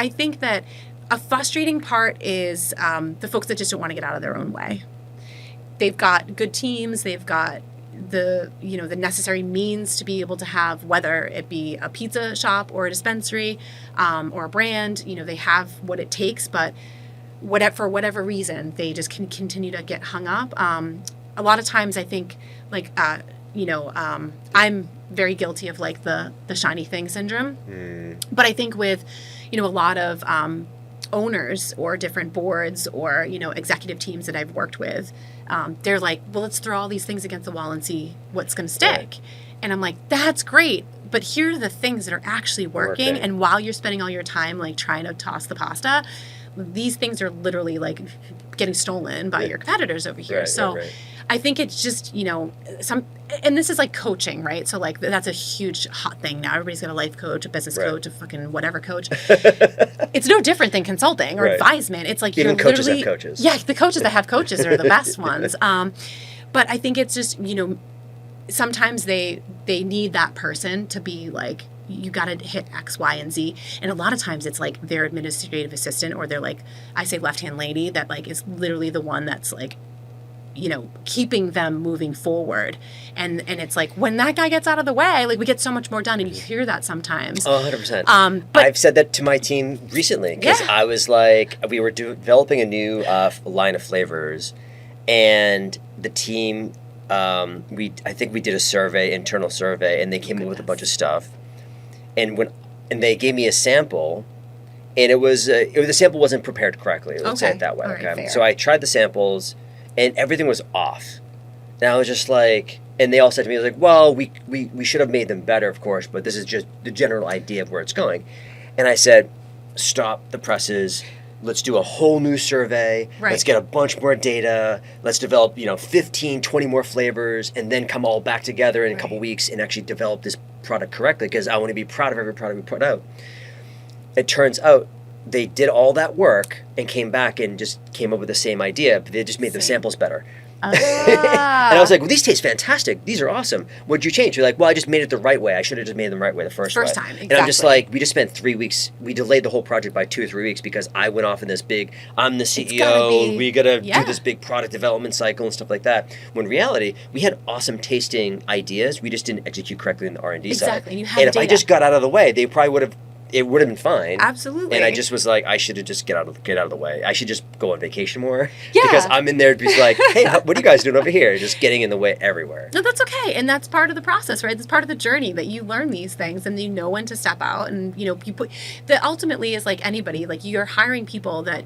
I think that a frustrating part is the folks that just don't want to get out of their own way. They've got good teams. They've got the necessary means to be able to have, whether it be a pizza shop or a dispensary or a brand, they have what it takes, but for whatever reason, they just can continue to get hung up. A lot of times I think I'm very guilty of like the shiny thing syndrome. But I think with, a lot of owners or different boards or, executive teams that I've worked with, they're like, well, let's throw all these things against the wall and see what's going to stick. Right. And I'm like, that's great. But here are the things that are actually working. And while you're spending all your time like trying to toss the pasta, these things are literally like getting stolen by your competitors over here. Right. I think it's just, and this is like coaching, right? So like that's a huge hot thing now. Everybody's got a life coach, a business coach, a fucking whatever coach. It's no different than consulting or advisement. It's like even coaches have coaches. Yeah, the coaches that have coaches are the best ones. But I think it's just, sometimes they need that person to be like, you got to hit X, Y, and Z. And a lot of times it's like their administrative assistant or their like, I say left-hand lady that like is literally the one that's like, keeping them moving forward. And it's like when that guy gets out of the way, like we get so much more done, and you hear that sometimes. 100%. But I've said that to my team recently because I was like, we were developing a new line of flavors, and the team, I think we did a survey, internal survey, and they came in with a bunch of stuff. And they gave me a sample, and the sample wasn't prepared correctly. Let's say it that way. Right, okay. So I tried the samples, and everything was off. And I was just like, and they all said to me, like, well, we should have made them better, of course, but this is just the general idea of where it's going. And I said, stop the presses. Let's do a whole new survey. Right. Let's get a bunch more data. Let's develop, 15, 20 more flavors, and then come all back together in a couple weeks and actually develop this product correctly, because I want to be proud of every product we put out. It turns out they did all that work and came back and just came up with the same idea, but they just made the samples better. And I was like, well, these taste fantastic. These are awesome. What'd you change? You're like, well, I just made it the right way. I should have just made them the right way the first time. Exactly. And I'm just like, we just spent 3 weeks. We delayed the whole project by 2 or 3 weeks because I went off in this big, I'm the CEO. We got to do this big product development cycle and stuff like that. When in reality, we had awesome tasting ideas. We just didn't execute correctly in the R&D side. Exactly. And if I just got out of the way, they probably would have. It would have been fine. Absolutely. And I just was like, I should have just get out of the way. I should just go on vacation more. Yeah. Because I'm in there to be like, hey, what are you guys doing over here? Just getting in the way everywhere. No, that's okay. And that's part of the process, right? That's part of the journey, that you learn these things and you know when to step out. And, you put that ultimately is like anybody, like you're hiring people that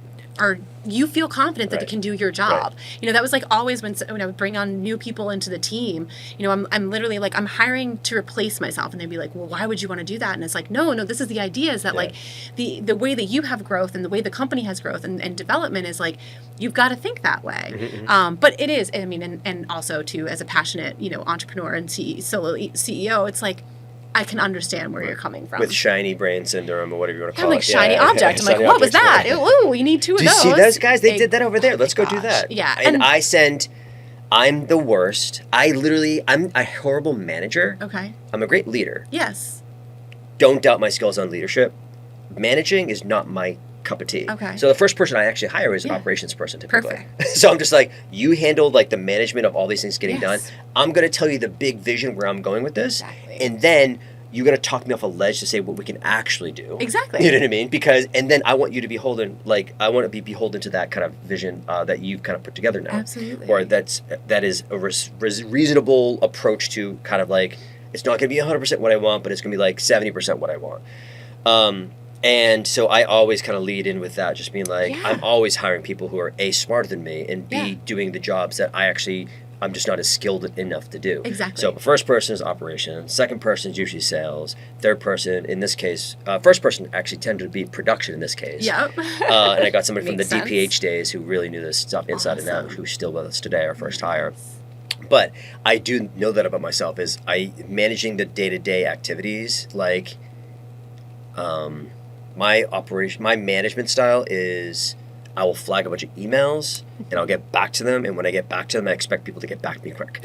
you feel confident that they can do your job. Right. That was like always when I would bring on new people into the team, I'm literally like, I'm hiring to replace myself. And they'd be like, well, why would you want to do that? And it's like, no, this is the idea, is that like the way that you have growth and the way the company has growth and development is like, you've got to think that way. Mm-hmm. But it is, and also too, as a passionate, entrepreneur and solo CEO, it's like, I can understand where you're coming from. With shiny brain syndrome or whatever you want to call it. I'm like, shiny object. I'm like, what was that? Ooh, you need 2 of those. Do you see those guys? They did that over there. Let's go do that. Yeah. And I'm the worst. I'm a horrible manager. Okay. I'm a great leader. Yes. Don't doubt my skills on leadership. Managing is not my cup of tea. Okay. So the first person I actually hire is an operations person typically. Perfect. So I'm just like, you handle like the management of all these things getting done. I'm going to tell you the big vision where I'm going with this. Exactly. And then you got to talk me off a ledge to say what we can actually do. Exactly. You know what I mean? And then I want you to be I want to be beholden to that kind of vision that you've kind of put together now. Absolutely. Or that is a reasonable approach to kind of like, it's not going to be 100% what I want, but it's going to be like 70% what I want. And so I always kind of lead in with that, just being like, I'm always hiring people who are A, smarter than me, and B, doing the jobs that I'm just not as skilled enough to do. Exactly. So the first person is operations, second person is usually sales, third person, in this case, first person actually tended to be production in this case. Yep. And I got somebody from the DPH days who really knew this stuff inside and out, who's still with us today, our first hire. But I do know that about myself, is managing the day-to-day activities, like my management style is I will flag a bunch of emails and I'll get back to them. And when I get back to them, I expect people to get back to me quick,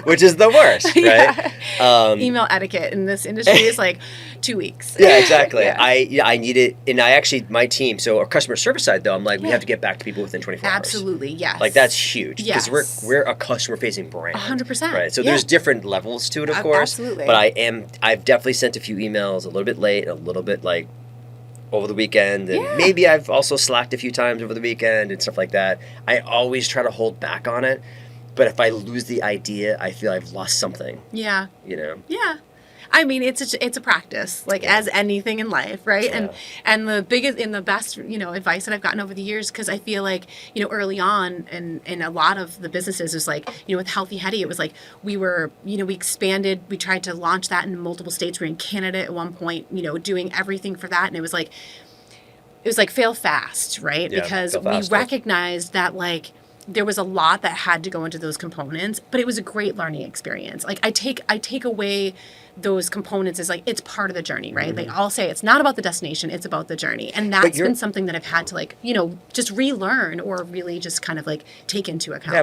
which is the worst, right? Yeah. Email etiquette in this industry is like 2 weeks. Yeah, exactly. Yeah. I need it. And I actually, my team, so our customer service side though, I'm like, we have to get back to people within 24 hours. Absolutely, yes. Like that's huge. Yes. Because we're a customer facing brand. 100%. Right. So there's different levels to it, of course. Absolutely. But I've definitely sent a few emails a little bit late, a little bit like over the weekend, and maybe I've also slacked a few times over the weekend and stuff like that. I always try to hold back on it, but if I lose the idea, I feel I've lost something. Yeah. You know? Yeah. I mean, it's a practice, like as anything in life, right? Yeah. And the biggest and the best, advice that I've gotten over the years, because I feel like, early on in a lot of the businesses was like, with Healthy Heady, it was like we were, we expanded, we tried to launch that in multiple states. We were in Canada at one point, doing everything for that. And it was like fail fast, right? Yeah, because we recognized that like, there was a lot that had to go into those components, but it was a great learning experience. Like I take away those components as like, it's part of the journey, right? They all say it's not about the destination, it's about the journey. And that's been something that I've had to like, just relearn or really just kind of like take into account. Yeah,